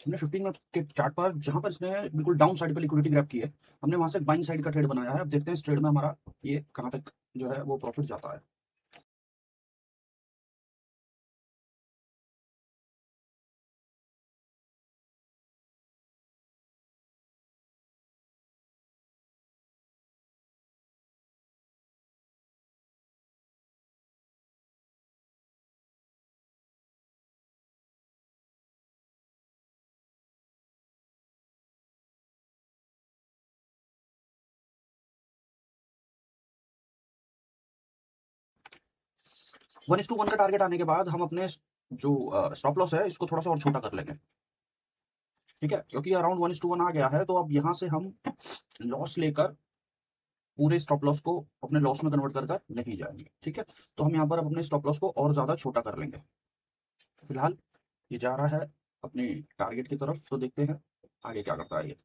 हमने 15 मिनट के चार्ट पर जहां पर इसने बिल्कुल डाउन साइड पे लिक्विडिटी ग्रैब की है, हमने वहां से बाइंग साइड का ट्रेड बनाया है। अब देखते हैं इस ट्रेड में हमारा ये कहां तक जो है वो प्रॉफिट जाता है। वन इस टू वन का टारगेट आने के बाद हम अपने जो स्टॉप लॉस है इसको थोड़ा सा और छोटा कर लेंगे। ठीक है, क्योंकि अराउंड वन इस टू वन आ गया है, तो अब यहाँ से हम लॉस लेकर पूरे स्टॉप लॉस को अपने लॉस में कन्वर्ट कर कर नहीं जाएंगे। ठीक है, तो हम यहाँ पर अपने स्टॉप लॉस को और ज्यादा छोटा कर लेंगे। फिलहाल ये जा रहा है अपने टारगेट की तरफ, तो देखते हैं आगे क्या करता है ये।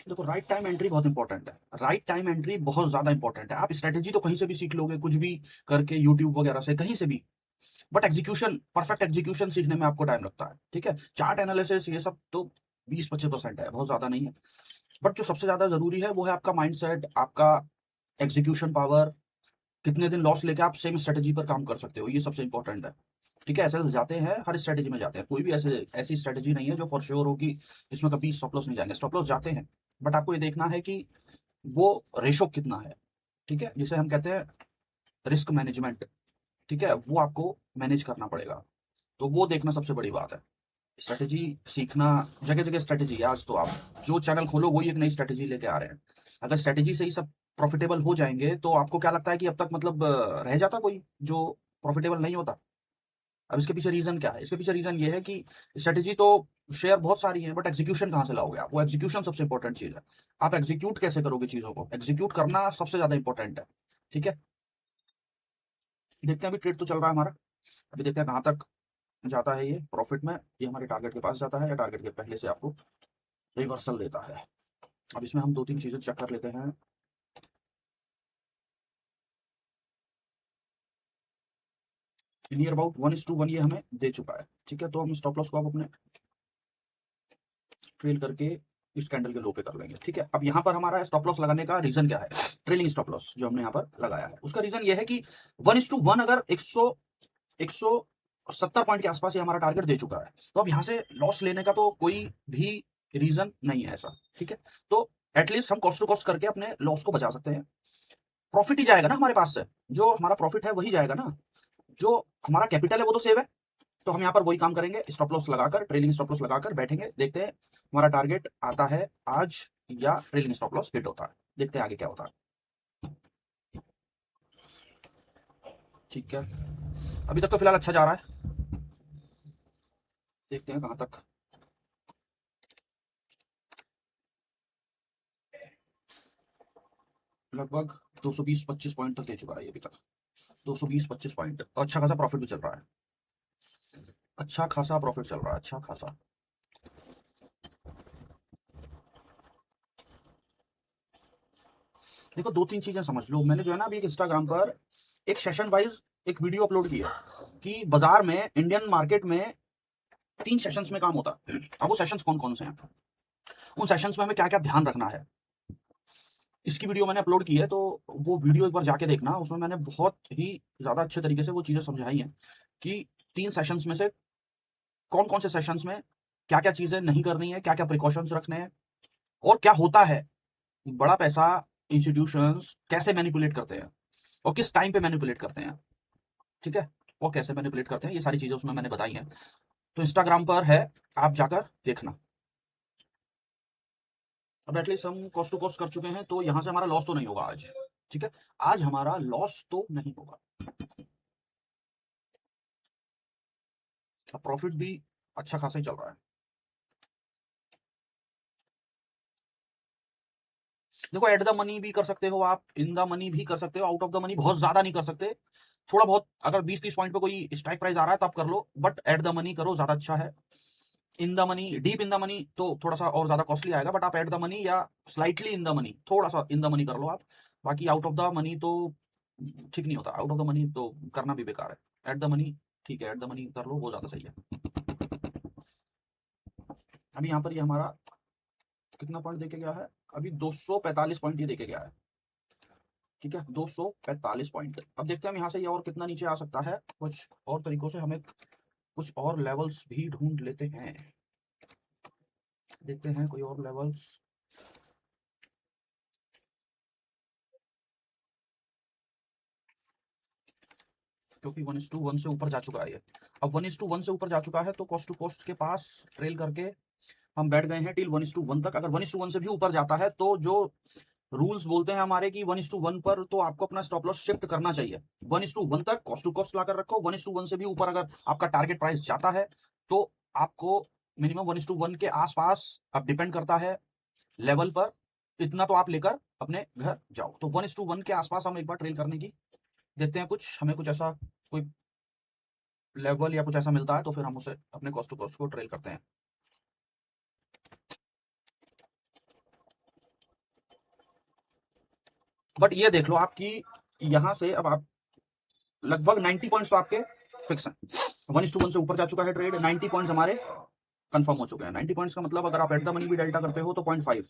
देखो, राइट टाइम एंट्री बहुत इंपॉर्टेंट है। राइट टाइम एंट्री बहुत ज्यादा इंपॉर्टेंट है। आप स्ट्रेटेजी तो कहीं से भी सीख लोगे, कुछ भी करके, यूट्यूब वगैरह से, कहीं से भी, बट एग्जीक्यूशन, परफेक्ट एग्जीक्यूशन सीखने में आपको टाइम लगता है। ठीक है, चार्ट एनालिसिस ये सब तो 20-25% है, बहुत ज्यादा नहीं है। बट जो सबसे ज्यादा जरूरी है वो है आपका माइंडसेट, आपका एग्जीक्यूशन पावर। कितने दिन लॉस लेके आप सेम स्ट्रेटेजी पर काम कर सकते हो, ये सबसे इंपॉर्टेंट है। ठीक है, ऐसे जाते हैं, हर स्ट्रेटेजी में जाते हैं, कोई भी ऐसे ऐसी स्ट्रेटेजी नहीं है जो फॉर श्योर हो कि इसमें कभी स्टॉप लॉस नहीं जाएंगे। स्टॉप लॉस जाते हैं, बट आपको ये देखना है कि वो रेशो कितना है। ठीक है, जिसे हम कहते हैं रिस्क मैनेजमेंट। ठीक है, वो आपको मैनेज करना पड़ेगा, तो वो देखना सबसे बड़ी बात है। स्ट्रेटेजी सीखना, जगह जगह स्ट्रेटेजी है। आज तो आप जो चैनल खोलो वही एक नई स्ट्रेटेजी लेके आ रहे हैं। अगर स्ट्रेटेजी से ही सब प्रॉफिटेबल हो जाएंगे, तो आपको क्या लगता है कि अब तक मतलब रह जाता कोई जो प्रॉफिटेबल नहीं होता? अब इसके पीछे रीजन क्या है? इसके पीछे रीजन ये है कि स्ट्रेटेजी तो शेयर बहुत सारी है, बट एग्जीक्यूशन कहाँ से लाओगे आप? वो एग्जीक्यूशन सबसे इंपॉर्टेंट चीज है। आप एग्जीक्यूट कैसे करोगे चीजों को, एग्जीक्यूट करना सबसे ज्यादा इंपॉर्टेंट है। ठीक है, देखते हैं, अभी ट्रेड तो चल रहा है हमारा। अभी देखते हैं कहाँ तक जाता है ये प्रॉफिट में। ये हमारे टारगेट के पास जाता है या टारगेट के पहले से आपको रिवर्सल देता है। अब इसमें हम दो तीन चीजें चेक कर लेते हैं। Near about one is to one ये हमें दे चुका है। ठीक है, तो हम स्टॉप लॉस को आप अपने ट्रेल करके इस कैंडल के लो पे कर लेंगे। ठीक है, अब यहाँ पर हमारा स्टॉप लॉस लगाने का रीजन क्या है? ट्रेलिंग स्टॉप लॉस जो हमने यहाँ पर लगाया है, उसका रीजन ये है कि वन इज टू वन अगर 170 पॉइंट के आसपास ये हमारा टारगेट दे चुका है, तो अब यहाँ से लॉस लेने का तो कोई भी रीजन नहीं है ऐसा। ठीक है, तो एटलीस्ट हम कॉस्ट टू कॉस्ट करके अपने लॉस को बचा सकते हैं। प्रॉफिट ही जाएगा ना हमारे पास से, जो हमारा प्रॉफिट है वही जाएगा ना, जो हमारा कैपिटल है वो तो सेव है। तो हम यहाँ पर वही काम करेंगे, स्टॉप लॉस लगाकर, ट्रेलिंग स्टॉप लॉस लगाकर बैठेंगे। देखते हैं हमारा टारगेट आता है आज या ट्रेलिंग स्टॉप लॉस हिट होता है। देखते हैं आगे क्या होता है। ठीक है, अभी तक तो फिलहाल अच्छा जा रहा है, देखते हैं कहां तक। लगभग 220-25 पॉइंट तक दे चुका है ये अभी तक। 220-25 पॉइंट, और अच्छा खासा प्रॉफिट भी चल रहा है। अच्छा खासा प्रॉफिट चल रहा है, अच्छा खासा। देखो, दो तीन चीजें समझ लो। मैंने जो है ना अभी एक इंस्टाग्राम पर एक सेशन वाइज एक वीडियो अपलोड किया कि बाजार में, इंडियन मार्केट में 3 सेशंस में काम होता है। अब वो सेशंस कौन कौन से हैं, उन सेशंस में हमें क्या क्या ध्यान रखना है, इसकी वीडियो मैंने अपलोड की है। तो वो वीडियो एक बार जाके देखना, उसमें मैंने बहुत ही ज्यादा अच्छे तरीके से वो चीजें समझाई हैं कि 3 सेशंस में से कौन कौन से सेशंस में क्या क्या चीजें नहीं करनी है, क्या क्या प्रिकॉशंस रखने हैं, और क्या होता है, बड़ा पैसा इंस्टीट्यूशंस कैसे मैनिपुलेट करते हैं और किस टाइम पे मैनिपुलेट करते हैं। ठीक है, और कैसे मैनिपुलेट करते हैं, ये सारी चीजें उसमें मैंने बताई हैं। तो इंस्टाग्राम पर है, आप जाकर देखना। अब एटलीस्ट हम कॉस्ट टू कॉस्ट कर चुके हैं, तो यहां से हमारा लॉस तो नहीं होगा आज। ठीक है, आज हमारा लॉस तो नहीं होगा। अब प्रॉफिट भी अच्छा खासा ही चल रहा है। देखो, एट द मनी भी कर सकते हो आप, इन द मनी भी कर सकते हो, आउट ऑफ द मनी बहुत ज्यादा नहीं कर सकते। थोड़ा बहुत, अगर 20-30 पॉइंट पे कोई स्ट्राइक प्राइस आ रहा है तब कर लो, बट एट द मनी करो, ज्यादा अच्छा है। In the money, deep in the money तो थोड़ा सा और ज्यादा कॉस्टली आएगा, बट आप एट द मनी या स्लाइटली इन द मनी, थोड़ा सा इन द मनी कर लो आप। बाकी आउट ऑफ द मनी तो ठीक नहीं होता, आउट ऑफ द मनी तो करना भी बेकार है। एट द मनी ठीक है, एट द मनी कर लो, वो ज्यादा सही है। अभी यहाँ पर ये हमारा कितना पॉइंट देके गया है, अभी 245 पॉइंट ये देके गया है, ठीक है, 245 पॉइंट। अब देखते हैं हम यहाँ से ये और कितना नीचे आ सकता है, कुछ और तरीकों से हमें कुछ और लेवल्स भी ढूंढ लेते हैं, देखते हैं कोई और लेवल्स। क्योंकि 1:1 से ऊपर जा चुका है ये, अब 1:1 से ऊपर जा चुका है तो कॉस्ट टू कॉस्ट के पास ट्रेल करके हम बैठ गए हैं टिल 1:1 तक। अगर 1:1 से भी ऊपर जाता है तो जो रूल्स बोलते हैं हमारे कि 1:1 पर तो आपको अपना स्टॉप लॉस शिफ्ट करना चाहिए, 1:1 तक कॉस्ट टू कॉस्ट लाकर रखो। 1:1 से भी ऊपर अगर आपका टारगेट प्राइस जाता है तो आपको मिनिमम 1:1 के आसपास, अब डिपेंड करता है लेवल पर, इतना तो आप लेकर अपने घर जाओ। तो 1:1 के आसपास हम एक बार ट्रेल करने की देखते हैं, कुछ हमें कुछ ऐसा कोई लेवल या कुछ ऐसा मिलता है तो फिर हम उसे अपने कॉस्ट टू कॉस्ट को ट्रेल करते हैं। बट ये देख लो आपकी यहां से अब आप लगभग 90 पॉइंट्स तो आपके फिक्स हैं। 1:1 से ऊपर जा चुका है ट्रेड, 90 पॉइंट्स हमारे कंफर्म हो चुके हैं। 90 पॉइंट्स का मतलब अगर आप एट द मनी भी डेल्टा करते हो तो 0.5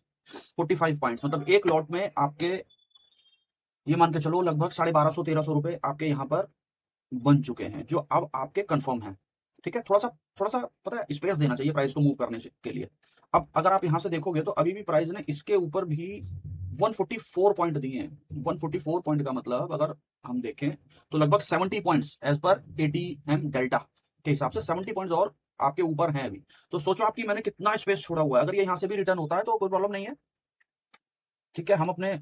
45 पॉइंट्स, मतलब एक लॉट में आपके ये मान के चलो लगभग 1250-1300 रुपए आपके यहाँ पर बन चुके हैं, जो अब आपके कंफर्म हैं। ठीक है, थोड़ा सा पता है स्पेस देना चाहिए प्राइस को मूव करने के लिए। अब अगर आप यहां से देखोगे तो अभी भी प्राइस ने इसके ऊपर भी 144 पॉइंट दिए हैं। 144 पॉइंट का मतलब अगर हम देखें तो लगभग 70 पॉइंट्स एज पर एटीएम डेल्टा के हिसाब से 70 पॉइंट्स और आपके ऊपर हैं अभी। तो सोचो आपकी मैंने कितना स्पेस छोड़ा हुआ है, अगर ये यहां से भी रिटर्न होता है तो कोई प्रॉब्लम नहीं है। ठीक है, हम अपने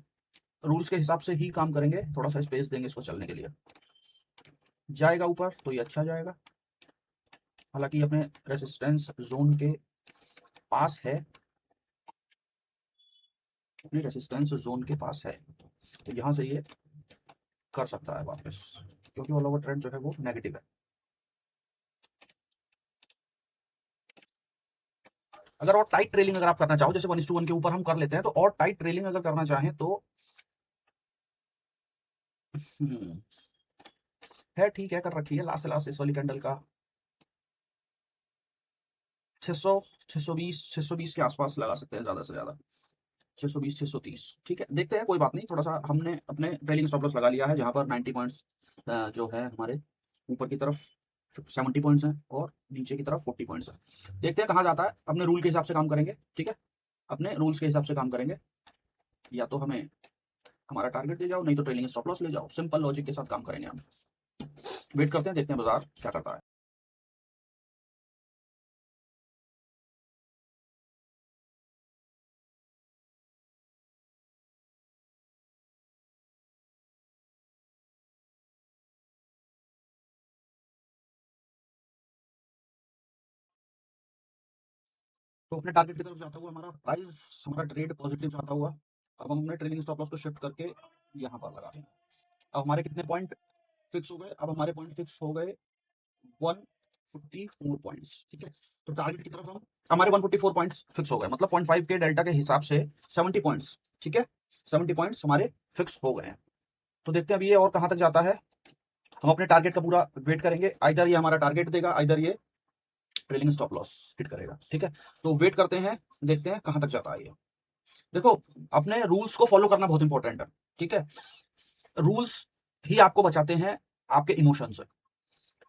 रूल्स के हिसाब से ही काम करेंगे, थोड़ा सा स्पेस देंगे इसको चलने के लिए। जाएगा ऊपर तो ये अच्छा जाएगा, हालांकि अपने रेसिस्टेंस जोन के पास है, अपने रेसिस्टेंस जोन के पास है, तो यहाँ से ये कर सकता है वापस, क्योंकि ऑल ओवर ट्रेंड जो है वो नेगेटिव है। अगर और टाइट ट्रेलिंग अगर आप करना चाहो, जैसे 1:1 के ऊपर हम कर लेते हैं, तो और टाइट ट्रेलिंग अगर करना चाहें तो हम्म, है ठीक है, कर रखी है लास्ट से लास्ट इस वाली कैंडल का 600 620 620 के आसपास लगा सकते हैं ज्यादा से ज्यादा, 620 630। ठीक है, देखते हैं, कोई बात नहीं, थोड़ा सा हमने अपने ट्रेलिंग स्टॉप लॉस लगा लिया है जहां पर 90 पॉइंट्स जो है हमारे ऊपर की तरफ 70 पॉइंट्स हैं और नीचे की तरफ 40 पॉइंट्स हैं। देखते हैं कहाँ जाता है, अपने रूल के हिसाब से काम करेंगे। ठीक है, अपने रूल्स के हिसाब से काम करेंगे, या तो हमें हमारा टारगेट दे जाओ, नहीं तो ट्रेलिंग स्टॉप लॉस ले जाओ, सिंपल लॉजिक के साथ काम करेंगे हम। वेट करते हैं, देखते हैं बाजार क्या करता है। तो अपने टारगेट की तरफ जाता हुआ हमारा प्राइस, हमारा ट्रेड पॉजिटिव जाता हुआ, अब हम अपने ट्रेलिंग स्टॉप लॉस को शिफ्ट करके यहाँ पर लगा रहे हैं। अब हमारे कितने पॉइंट फिक्स हो गए, अब हमारे पॉइंट फिक्स हो गए 154 पॉइंट्स। ठीक है, तो टारगेट की तरफ हम, हमारे 144 पॉइंट्स फिक्स हो गए, मतलब 0.5 के डेल्टा के हिसाब से 70 पॉइंट्स। ठीक है, 70 पॉइंट्स हमारे फिक्स हो गए हैं। तो देखते हैं अभी ये और कहां तक जाता है, हम अपने टारगेट का पूरा वेट करेंगे, आइदर ये हमारा टारगेट देगा, आइदर ये ट्रेलिंग स्टॉप लॉस हिट करेगा। ठीक है, तो वेट करते हैं, देखते हैं कहां तक जाता है ये। देखो, अपने रूल्स को फॉलो करना बहुत इंपॉर्टेंट है। ठीक है, रूल्स ही आपको बचाते हैं आपके इमोशन से।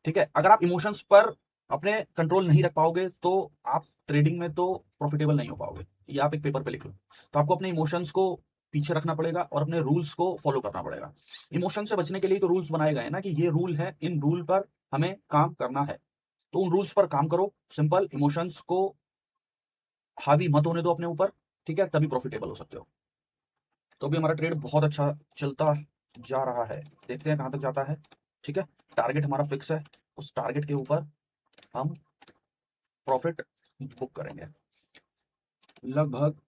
ठीक है, अगर आप इमोशंस पर अपने कंट्रोल नहीं रख पाओगे तो आप ट्रेडिंग में तो प्रॉफिटेबल नहीं हो पाओगे। ये आप एक पेपर पे लिख लो, तो आपको अपने इमोशंस को पीछे रखना पड़ेगा और अपने रूल्स को फॉलो करना पड़ेगा। इमोशन से बचने के लिए तो रूल्स बनाए गए हैं ना, कि ये रूल है, इन रूल पर हमें काम करना है, तो उन रूल्स पर काम करो। सिंपल, इमोशंस को हावी मत होने दो अपने ऊपर। ठीक है, तभी प्रॉफिटेबल हो सकते हो। तो अभी हमारा ट्रेड बहुत अच्छा चलता जा रहा है, देखते हैं कहाँ तक जाता है। ठीक है, टारगेट हमारा फिक्स है, उस टारगेट के ऊपर हम प्रॉफिट बुक करेंगे, लगभग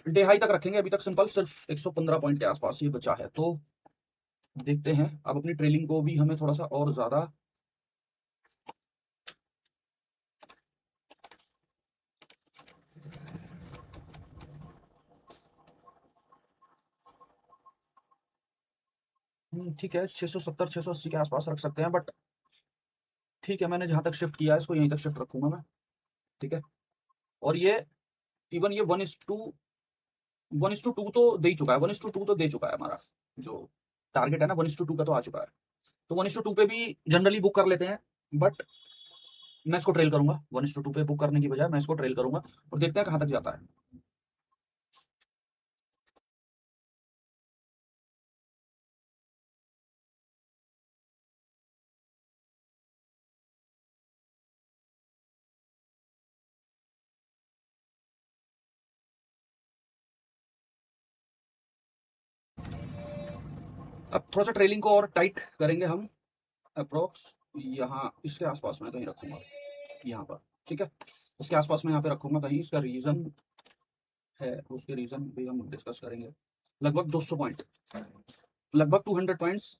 डे हाई तक रखेंगे। अभी तक सिंपल सिर्फ 115 पॉइंट के आसपास ही बचा है, तो देखते हैं अब अपनी ट्रेलिंग को भी हमें थोड़ा सा और ज्यादा ठीक है, 670 680 के आसपास रख सकते हैं, बट ठीक है, मैंने जहां तक शिफ्ट किया है इसको यहीं तक शिफ्ट रखूंगा मैं। ठीक है, और ये इवन ये 1:2 तो दे ही चुका है, 1:2 तो दे चुका है हमारा जो टारगेट है ना, 1:2 का तो आ चुका है। तो 1:2 पे भी जनरली बुक कर लेते हैं, बट मैं इसको ट्रेल करूंगा। 1:2 पे बुक करने की बजाय मैं इसको ट्रेल करूंगा और देखते हैं कहां तक जाता है। अब थोड़ा सा ट्रेलिंग को और टाइट करेंगे हम। अप्रोक्स यहाँ इसके आसपास मैं कहीं रखूंगा, यहाँ पर। ठीक है, इसके आसपास मैं यहाँ पे रखूंगा कहीं। इसका रीजन है, उसके रीजन भी हम डिस्कस करेंगे। लगभग 200 पॉइंट, लगभग 200 पॉइंट्स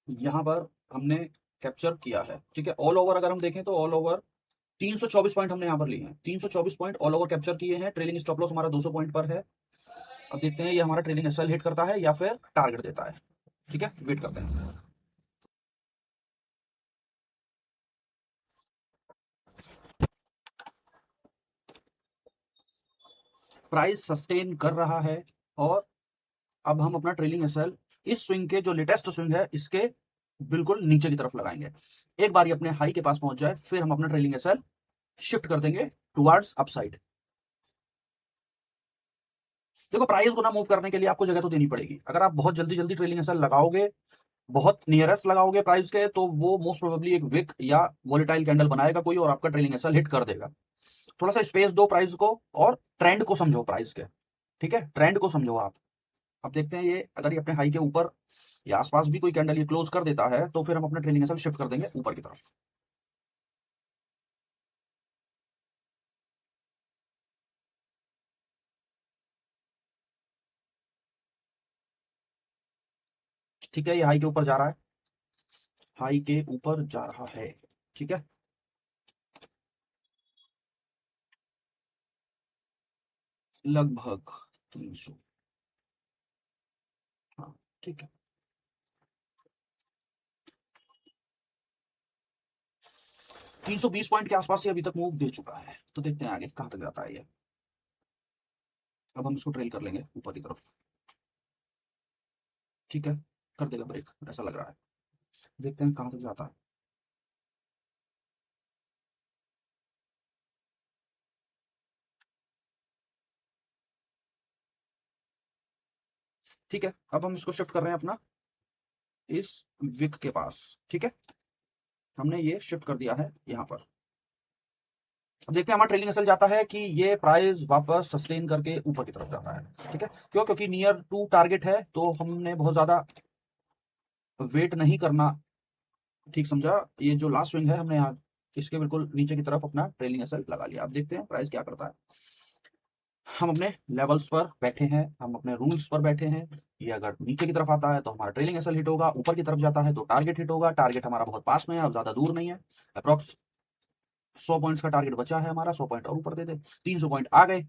यहाँ पर हमने कैप्चर किया है। ठीक है, ऑल ओवर अगर हम देखें तो ऑल ओवर 324 पॉइंट हमने यहाँ पर लिए हैं। 324 पॉइंट ऑल ओवर कैप्चर किए हैं। ट्रेलिंग स्टॉप लॉस हमारा 200 पॉइंट पर है। अब देखते हैं ये हमारा ट्रेलिंग एसएल हिट करता है या फिर टारगेट देता है। ठीक है, वेट करते हैं। प्राइस सस्टेन कर रहा है और अब हम अपना ट्रेलिंग एसएल इस स्विंग के जो लेटेस्ट स्विंग है इसके बिल्कुल नीचे की तरफ लगाएंगे। एक बार ये अपने हाई के पास पहुंच जाए फिर हम अपना ट्रेलिंग एसएल शिफ्ट कर देंगे टुवर्ड्स अपसाइड। देखो, प्राइस को ना मूव करने के लिए आपको जगह तो देनी पड़ेगी। अगर आप बहुत जल्दी जल्दी ट्रेलिंग एसएल लगाओगे, बहुत नियरेस्ट लगाओगे प्राइस के, तो वो मोस्ट प्रोबेबली एक विक या वोलेटाइल कैंडल बनाएगा कोई और आपका ट्रेलिंग एसएल हिट कर देगा। थोड़ा सा स्पेस दो प्राइस को और ट्रेंड को समझो प्राइस के। ठीक है, ट्रेंड को समझो आप। अब देखते हैं ये अगर ये अपने हाई के ऊपर या आसपास भी कोई कैंडल ये क्लोज कर देता है तो फिर हम अपना ट्रेलिंग एसएल शिफ्ट कर देंगे ऊपर की तरफ। ठीक है, ये हाई के ऊपर जा रहा है, हाई के ऊपर जा रहा है। ठीक है, लगभग 300। हाँ, ठीक है। 320 पॉइंट के आसपास से अभी तक मूव दे चुका है, तो देखते हैं आगे कहां तक जाता है ये। अब हम इसको ट्रेल कर लेंगे ऊपर की तरफ। ठीक है, कर देगा ब्रेक ऐसा लग रहा है। देखते हैं कहां तक जाता है। ठीक है, अब हम इसको शिफ्ट कर रहे हैं अपना इस विक के पास। ठीक है, हमने ये शिफ्ट कर दिया है यहाँ पर। अब देखते हैं हमारा ट्रेलिंग असल जाता है कि ये प्राइस वापस सस्टेन करके ऊपर की तरफ जाता है। ठीक है, क्यों? क्योंकि नियर टू टारगेट है तो हमने बहुत ज्यादा वेट नहीं करना। ठीक समझा? ये जो लास्ट स्विंग है हमने यहाँ इसके बिल्कुल नीचे की तरफ अपना ट्रेलिंग एसएल लगा लिया। अब देखते हैं प्राइस क्या करता है। हम अपने लेवल्स पर बैठे हैं, हम अपने रूल्स पर बैठे हैं। ये अगर नीचे की तरफ आता है तो हमारा ट्रेलिंग एसएल हिट होगा, ऊपर की तरफ जाता है तो टारगेट हिट होगा। टारगेट हमारा बहुत पास में है और ज्यादा दूर नहीं है। अप्रोक्स 100 पॉइंट्स का टारगेट बचा है हमारा। 100 पॉइंट और ऊपर दे दे, 300 पॉइंट आ गए।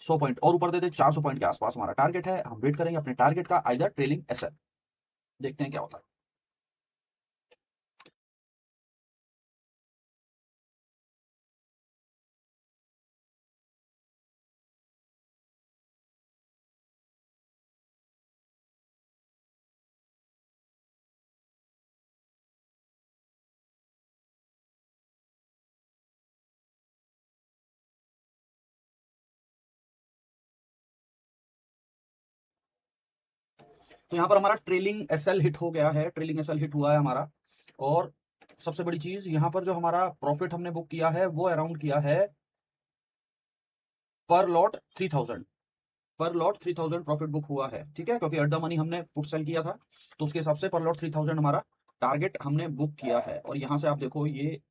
100 पॉइंट और ऊपर दे दे, 400 पॉइंट के आसपास हमारा टारगेट है। हम वेट करेंगे अपने टारगेट का, आइदर ट्रेलिंग एसएल। देखते हैं क्या होता है। तो यहाँ पर हमारा ट्रेलिंग एसएल हिट हो गया है, ट्रेलिंग एसएल हिट हुआ है हमारा। और सबसे बड़ी चीज यहाँ पर जो हमारा प्रॉफिट हमने बुक किया है वो अराउंड किया है पर लॉट 3000। पर लॉट 3000 प्रॉफिट बुक हुआ है। ठीक है, क्योंकि एट द मनी हमने पुट सेल किया था तो उसके हिसाब से पर लॉट 3000 हमारा टारगेट हमने बुक किया है। और यहाँ से आप देखो ये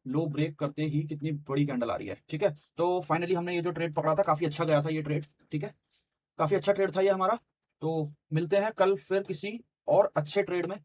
लो ब्रेक करते ही कितनी बड़ी कैंडल आ रही है। ठीक है, तो फाइनली हमने ये जो ट्रेड पकड़ा था काफी अच्छा गया था ये ट्रेड। ठीक है, काफी अच्छा ट्रेड था ये हमारा। तो मिलते हैं कल फिर किसी और अच्छे ट्रेड में।